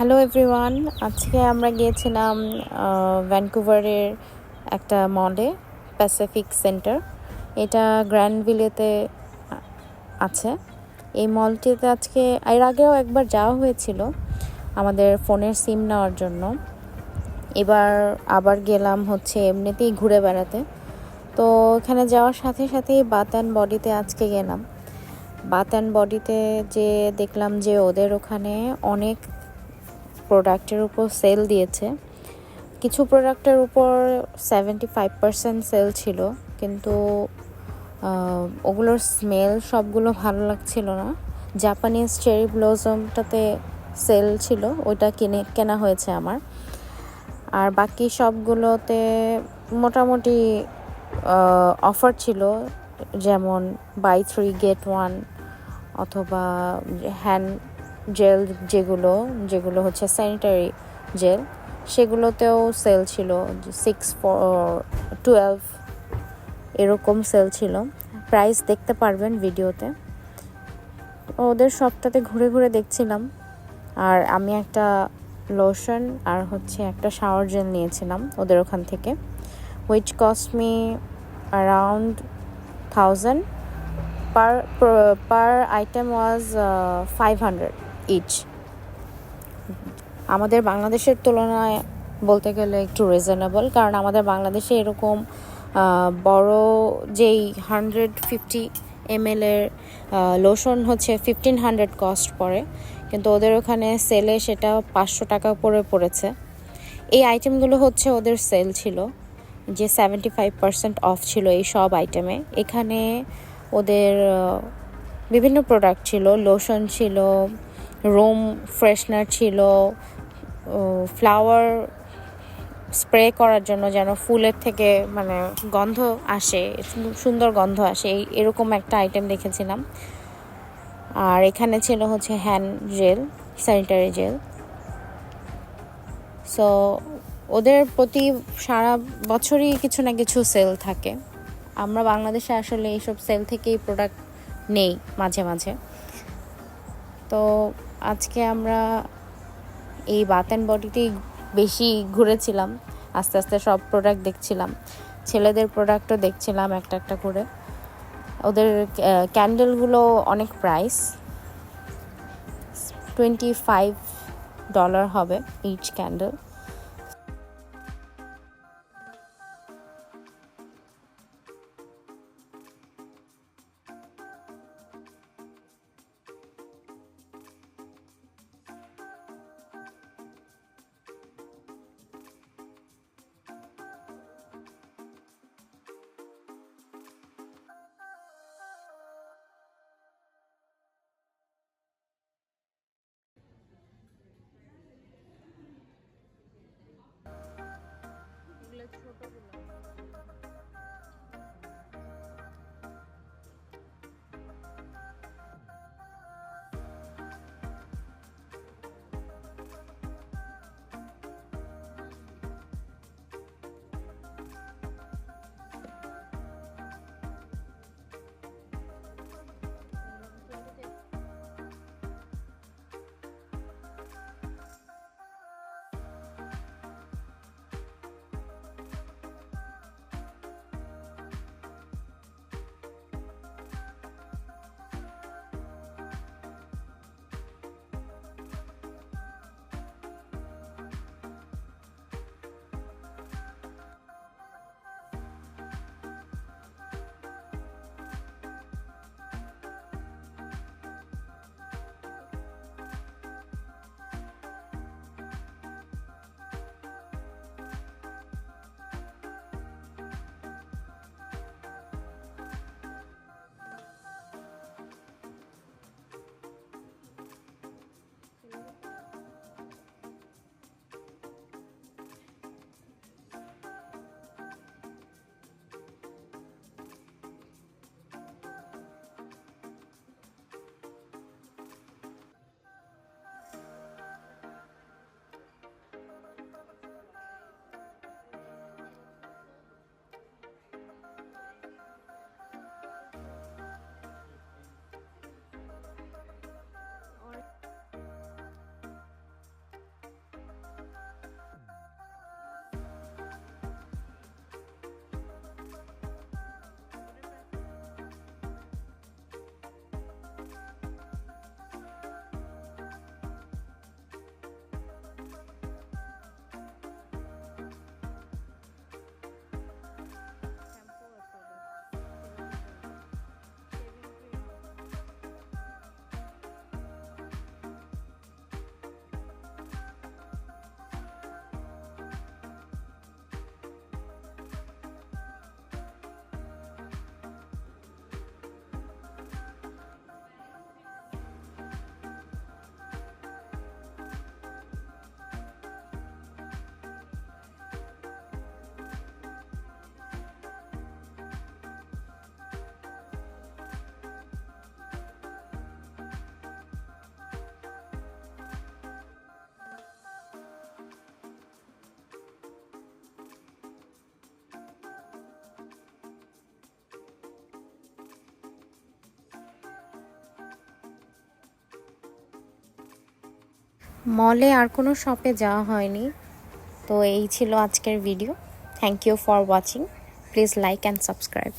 Hello everyone, আজকে আমরা গিয়েছিলাম ভ্যানকুভারের একটা মলে, প্যাসিফিক সেন্টার। এটা গ্র্যান্ডভিলেতে আছে। এই মলটিতে আজকে এর আগেও একবার যাওয়া হয়েছিল আমাদের ফোনের সিম নেওয়ার জন্য। এবার আবার গেলাম হচ্ছে এমনিতেই ঘুরে বেড়াতে। তো এখানে যাওয়ার সাথে সাথেই বাথ অ্যান্ড বডিতে আজকে গেলাম। বাথ অ্যান্ড বডিতে যে দেখলাম যে ওদের ওখানে অনেক প্রোডাক্টের উপর সেল দিয়েছে। কিছু প্রোডাক্টের উপর 75% সেল ছিল, কিন্তু ওগুলোর স্মেল সবগুলো ভালো লাগছিল না। জাপানিজ চেরি ব্লজমটাতে সেল ছিল, ওইটা কেনা হয়েছে আমার। আর বাকি সবগুলোতে মোটামুটি অফার ছিল, যেমন বাই 3 get 1 অথবা হ্যান্ড জেল যেগুলো হচ্ছে স্যানিটারি জেল, সেগুলোতেও সেল ছিল। 6 for 12 এরকম সেল ছিল। প্রাইস দেখতে পারবেন ভিডিওতে। ওদের সবটাতে ঘুরে ঘুরে দেখছিলাম। আর আমি একটা লোশন আর হচ্ছে একটা শাওয়ার জেল নিয়েছিলাম ওদের ওখান থেকে, which cost me around 1000 per item was 500 each. আমাদের বাংলাদেশের তুলনায় বলতে গেলে একটু রিজনেবল, কারণ আমাদের বাংলাদেশে এরকম বড় যেই 150 ml এর লোশন হচ্ছে 1500 কস্ট পড়ে, কিন্তু ওদের ওখানে সেলে সেটা 500 টাকা পড়েছে। এই আইটেমগুলো হচ্ছে ওদের সেল ছিল, যে 75% অফ ছিল এই সব আইটেমে। এখানে ওদের বিভিন্ন প্রোডাক্ট ছিল, লোশন ছিল, রুম ফ্রেশনার ছিল, ফ্লাওয়ার স্প্রে করার জন্য যেন ফুলের থেকে মানে গন্ধ আসে, সুন্দর গন্ধ আসে, এরকম একটা আইটেম দেখেছিলাম। আর এখানে ছিল হচ্ছে hand gel, sanitary gel. So ওদের প্রতি সারা বছরই কিছু না কিছু সেল থাকে। আমরা বাংলাদেশে আসলে এইসব সেল থেকেই প্রোডাক্ট নেই মাঝে মাঝে। তো আজকে আমরা এই বাথ অ্যান্ড বডিতেই বেশি ঘুরেছিলাম, আস্তে আস্তে সব প্রোডাক্ট দেখছিলাম, ছেলেদের প্রোডাক্টও দেখছিলাম একটা একটা করে। ওদের ক্যান্ডেলগুলো অনেক প্রাইস, $25 হবে ইচ ক্যান্ডেল। মলে আর কোনো শপে যাওয়া হয়নি। তো এই ছিল আজকের video. Thank you for watching. Please like and subscribe.